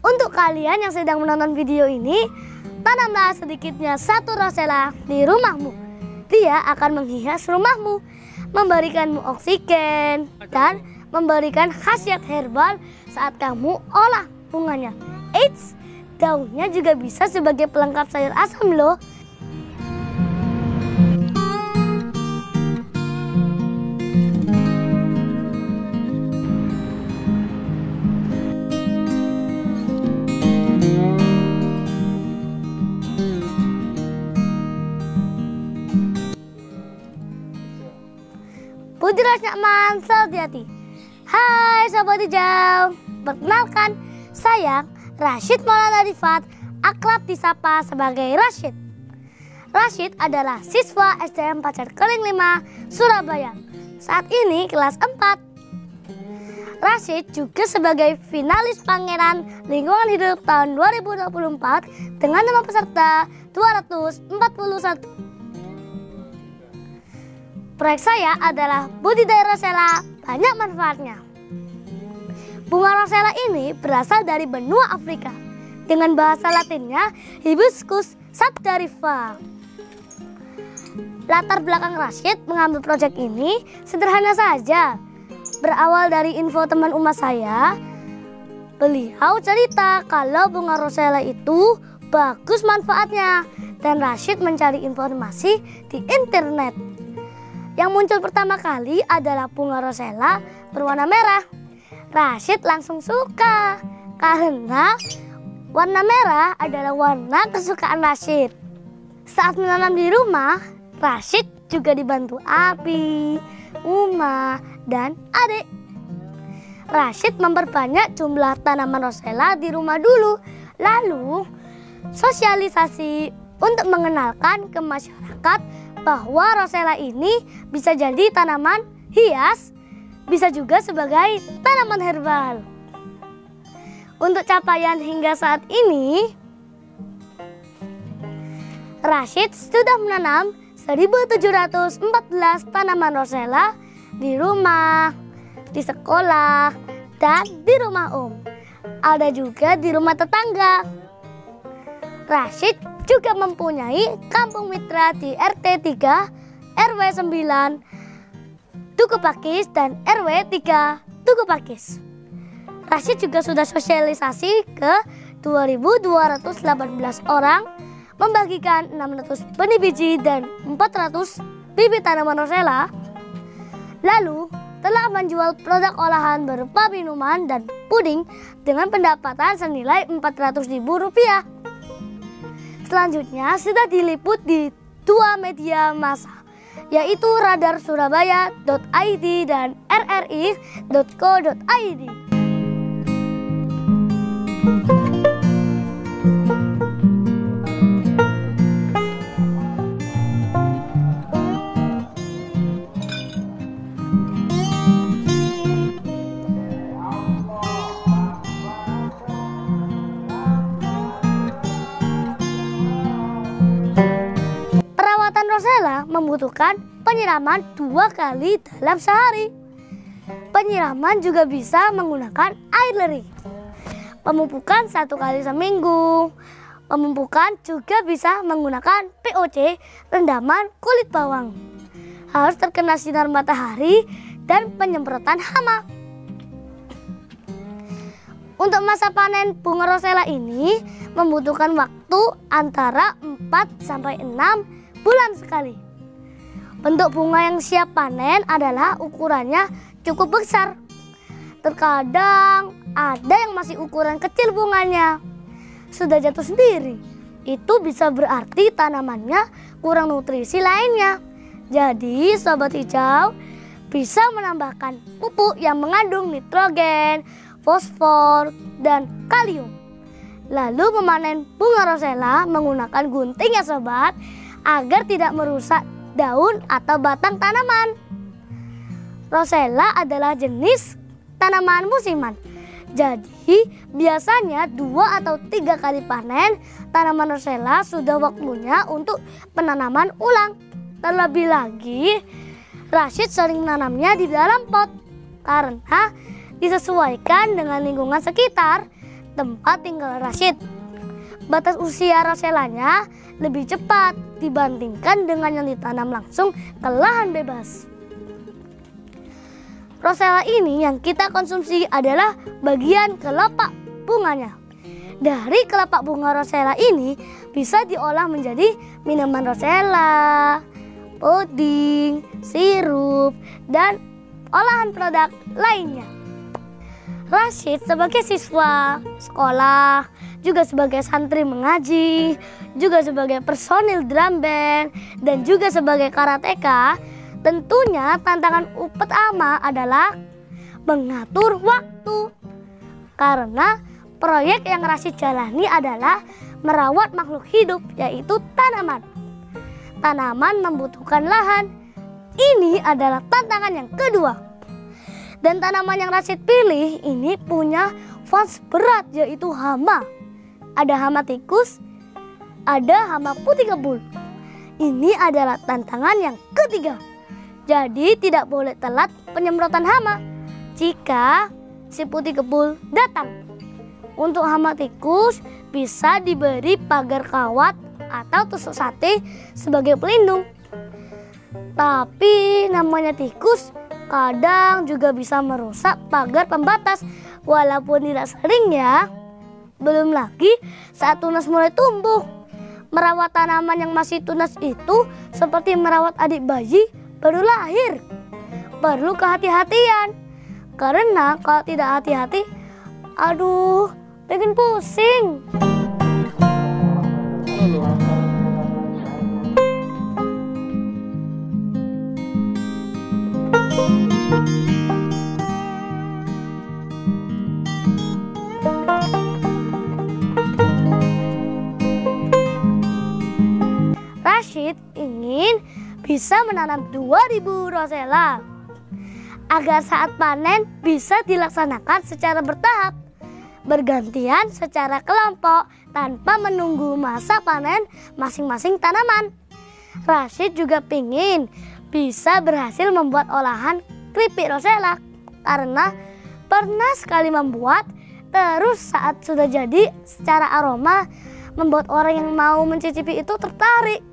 Untuk kalian yang sedang menonton video ini, tanamlah sedikitnya satu rosella di rumahmu. Dia akan menghias rumahmu, memberikanmu oksigen, dan memberikan khasiat herbal saat kamu olah bunganya. Eits, daunnya juga bisa sebagai pelengkap sayur asam loh. Pujilah nyaman, hati-hati. Hai Sobat Hijau, perkenalkan saya Rashid Maulana Rifat, akrab disapa sebagai Rashid. Rashid adalah siswa SDN Pacar Keling 5, Surabaya. Saat ini kelas 4. Rashid juga sebagai finalis Pangeran Lingkungan Hidup tahun 2024 dengan nama peserta 241. Proyek saya adalah budidaya rosella, banyak manfaatnya. Bunga rosella ini berasal dari benua Afrika. Dengan bahasa latinnya Hibiscus sabdarifa. Latar belakang Rashid mengambil proyek ini sederhana saja. Berawal dari info teman umat saya, beliau cerita kalau bunga rosella itu bagus manfaatnya. Dan Rashid mencari informasi di internet. Yang muncul pertama kali adalah bunga rosella berwarna merah. Rashid langsung suka karena warna merah adalah warna kesukaan Rashid. Saat menanam di rumah, Rashid juga dibantu Abi, Uma, dan adik. Rashid memperbanyak jumlah tanaman rosella di rumah dulu, lalu sosialisasi untuk mengenalkan ke masyarakat bahwa rosella ini bisa jadi tanaman hias, bisa juga sebagai tanaman herbal. Untuk capaian hingga saat ini, Rashid sudah menanam 1.714 tanaman rosella di rumah, di sekolah, dan di rumah Ada juga di rumah tetangga. Rashid juga mempunyai kampung mitra di RT 3, RW 9, Tugu Pakis, dan RW 3, Tugu Pakis. Rashid juga sudah sosialisasi ke 2.218 orang, membagikan 600 benih biji dan 400 bibit tanaman rosella. Lalu telah menjual produk olahan berupa minuman dan puding dengan pendapatan senilai Rp400.000. Selanjutnya sudah diliput di 2 media massa, yaitu radarsurabaya.id dan rri.co.id. Rosella membutuhkan penyiraman 2 kali dalam sehari. Penyiraman juga bisa menggunakan air leri. Pemupukan 1 kali seminggu. Pemupukan juga bisa menggunakan POC, rendaman kulit bawang. Harus terkena sinar matahari dan penyemprotan hama. Untuk masa panen bunga rosella ini membutuhkan waktu antara 4-6 bulan sekali. Bentuk bunga yang siap panen adalah ukurannya cukup besar. Terkadang ada yang masih ukuran kecil bunganya, sudah jatuh sendiri. Itu bisa berarti tanamannya kurang nutrisi lainnya. Jadi Sobat Hijau bisa menambahkan pupuk yang mengandung nitrogen, fosfor, dan kalium. Lalu memanen bunga rosella menggunakan gunting ya sobat, agar tidak merusak daun atau batang tanaman. Rosella adalah jenis tanaman musiman. Jadi biasanya 2 atau 3 kali panen tanaman rosella sudah waktunya untuk penanaman ulang. Terlebih lagi, Rashid sering menanamnya di dalam pot karena disesuaikan dengan lingkungan sekitar tempat tinggal Rashid. Batas usia roselanya lebih cepat dibandingkan dengan yang ditanam langsung ke lahan bebas. Rosella ini yang kita konsumsi adalah bagian kelopak bunganya. Dari kelopak bunga rosella ini bisa diolah menjadi minuman rosella, puding, sirup, dan olahan produk lainnya. Rashid sebagai siswa sekolah, juga sebagai santri mengaji, juga sebagai personil drum band, dan juga sebagai karateka, tentunya tantangan utama adalah mengatur waktu. Karena proyek yang Rashid jalani adalah merawat makhluk hidup, yaitu tanaman. Tanaman membutuhkan lahan. Ini adalah tantangan yang kedua. Dan tanaman yang Rashid pilih ini punya fans berat, yaitu hama. Ada hama tikus, ada hama putih kebul. Ini adalah tantangan yang ketiga. Jadi tidak boleh telat penyemprotan hama jika si putih kebul datang. Untuk hama tikus bisa diberi pagar kawat atau tusuk sate sebagai pelindung. Tapi namanya tikus kadang juga bisa merusak pagar pembatas walaupun tidak sering ya. Belum lagi saat tunas mulai tumbuh. Merawat tanaman yang masih tunas itu seperti merawat adik bayi baru lahir. Perlu kehati-hatian. Karena kalau tidak hati-hati, aduh, bikin pusing. Rashid ingin bisa menanam 2000 rosella agar saat panen bisa dilaksanakan secara bertahap, bergantian secara kelompok tanpa menunggu masa panen masing-masing tanaman. Rashid juga ingin bisa berhasil membuat olahan keripik rosella karena pernah sekali membuat, terus saat sudah jadi secara aroma membuat orang yang mau mencicipi itu tertarik.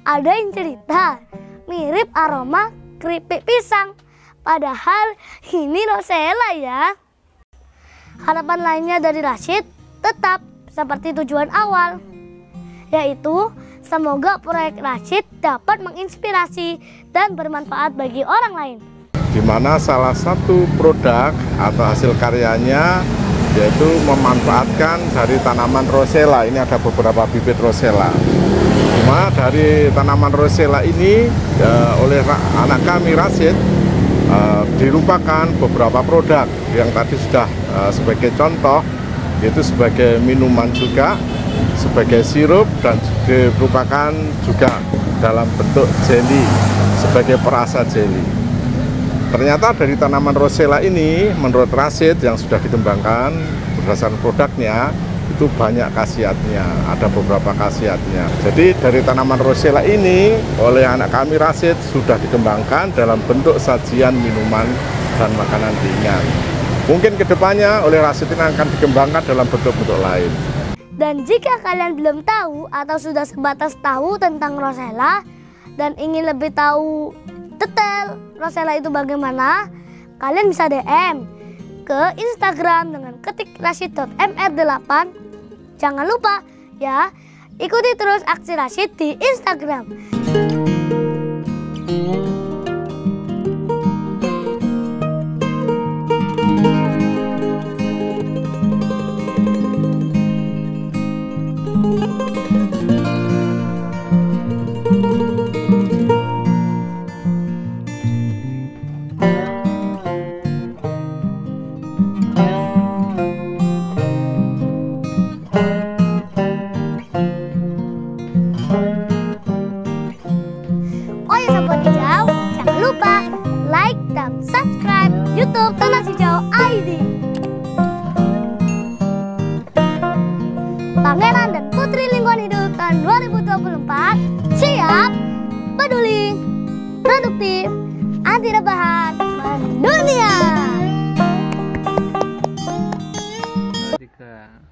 Ada yang cerita mirip aroma keripik pisang, padahal ini rosella ya. Harapan lainnya dari Rashid tetap seperti tujuan awal, yaitu semoga proyek Rashid dapat menginspirasi dan bermanfaat bagi orang lain. Di mana salah satu produk atau hasil karyanya yaitu memanfaatkan dari tanaman rosella. Ini ada beberapa bibit rosella. Cuma dari tanaman rosella ini oleh anak kami Rashid dirupakan beberapa produk yang tadi sudah sebagai contoh, yaitu sebagai minuman juga, sebagai sirup, dan dirupakan juga dalam bentuk jelly, sebagai perasa jelly. Ternyata dari tanaman rosella ini menurut Rashid yang sudah dikembangkan berdasarkan produknya itu banyak khasiatnya, ada beberapa khasiatnya. Jadi dari tanaman rosella ini oleh anak kami Rashid sudah dikembangkan dalam bentuk sajian minuman dan makanan ringan. Mungkin kedepannya oleh Rashid ini akan dikembangkan dalam bentuk-bentuk lain. Dan jika kalian belum tahu atau sudah sebatas tahu tentang rosella dan ingin lebih tahu detail rosella itu bagaimana, kalian bisa DM ke Instagram dengan ketik rashid.mr8. Jangan lupa ya, ikuti terus aksi Rashid di Instagram. YouTube Tunas Hijau ID. Pangeran dan Putri Lingkungan Hidup tahun 2024 siap, peduli, produktif, anti rebahan, mendunia. juga.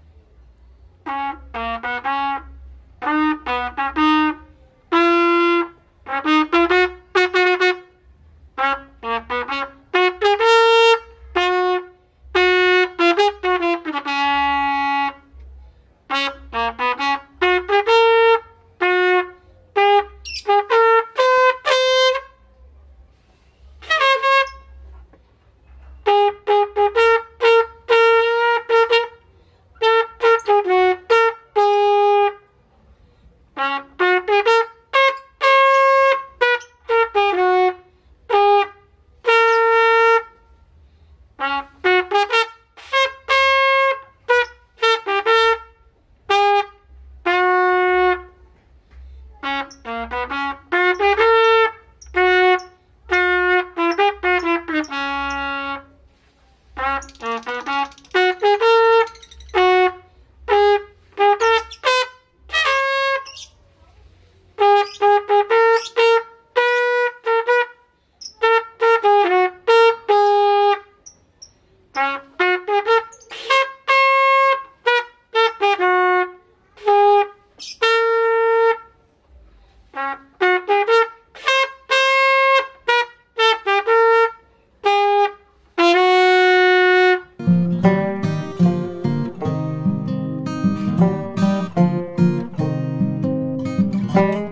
Thank you.